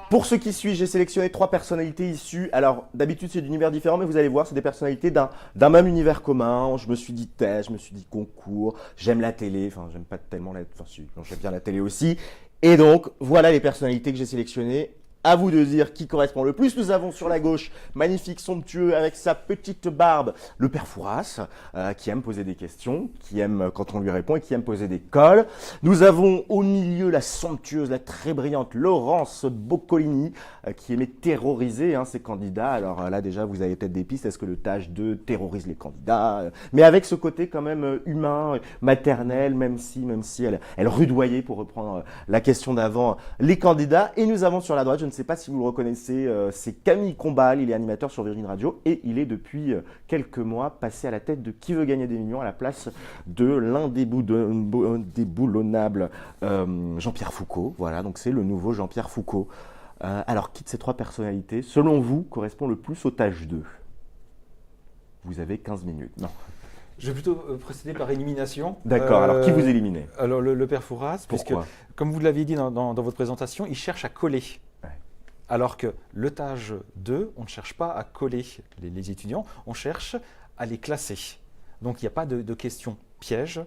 Pour ce qui suit, j'ai sélectionné 3 personnalités issues. Alors, d'habitude, c'est d'univers différents, mais vous allez voir, c'est des personnalités d'un même univers commun. Je me suis dit thèse, je me suis dit concours, j'aime la télé. Enfin, j'aime pas tellement la. Enfin, si, non, j'aime bien la télé aussi. Et donc, voilà les personnalités que j'ai sélectionnées. À vous de dire qui correspond le plus. Nous avons sur la gauche, magnifique, somptueux, avec sa petite barbe, le père Fouras, qui aime poser des questions, qui aime quand on lui répond et qui aime poser des colles. Nous avons au milieu la somptueuse, la très brillante Laurence Boccolini, qui aimait terroriser ses candidats. Alors là, déjà, vous avez peut-être des pistes. Est-ce que le tâche 2 terrorise les candidats Mais avec ce côté quand même humain, maternel, même si elle rudoyait, pour reprendre la question d'avant, les candidats. Et nous avons sur la droite, je ne sais pas si vous le reconnaissez, c'est Camille Combal, il est animateur sur Virgin Radio et il est depuis quelques mois passé à la tête de Qui veut gagner des millions à la place de l'indéboulonnable Jean-Pierre Foucault. Voilà, donc c'est le nouveau Jean-Pierre Foucault. Alors, qui de ces 3 personnalités, selon vous, correspond le plus au tâche 2 ? Vous avez 15 minutes. Non. Je vais plutôt procéder par élimination. D'accord, alors qui vous éliminez ? Alors le père Fouras, puisque, Pourquoi ? comme vous l'aviez dit dans votre présentation, il cherche à coller. Ouais. Alors que le tâche 2, on ne cherche pas à coller les étudiants, on cherche à les classer. Donc il n'y a pas de questions pièges.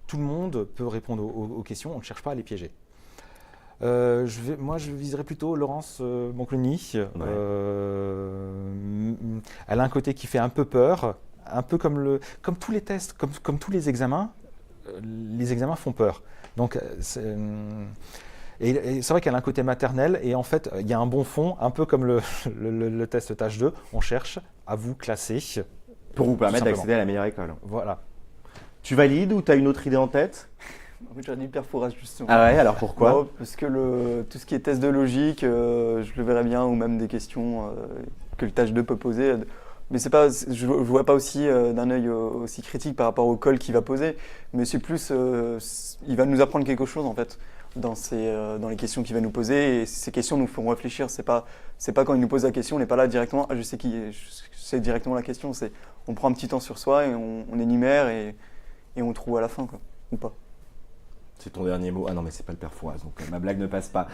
Tout le monde peut répondre aux questions, on ne cherche pas à les piéger. Je viserais plutôt Laurence Boccolini. Ouais. Elle a un côté qui fait un peu peur, un peu comme tous les tests, comme tous les examens font peur. Donc, c'est vrai qu'elle a un côté maternel et en fait, il y a un bon fond, un peu comme le test tâche 2, on cherche à vous classer. Pour vous permettre simplement. d'accéder à la meilleure école. Voilà. Tu valides ou tu as une autre idée en tête ? J'aurais dit Père Fouras justement. Ah ouais, alors pourquoi ? Non, parce que tout ce qui est test de logique, je le verrais bien, ou même des questions que le tâche 2 peut poser. Mais je ne vois pas aussi d'un œil aussi critique par rapport au call qu'il va poser, mais c'est plus, il va nous apprendre quelque chose en fait dans les questions qu'il va nous poser, et ces questions nous feront réfléchir. C'est pas quand il nous pose la question, on n'est pas là directement, je sais directement la question. On prend un petit temps sur soi et on énumère et on trouve à la fin, quoi, ou pas. C'est ton dernier mot ? Ah non, mais c'est pas le père Fouras, donc ma blague ne passe pas.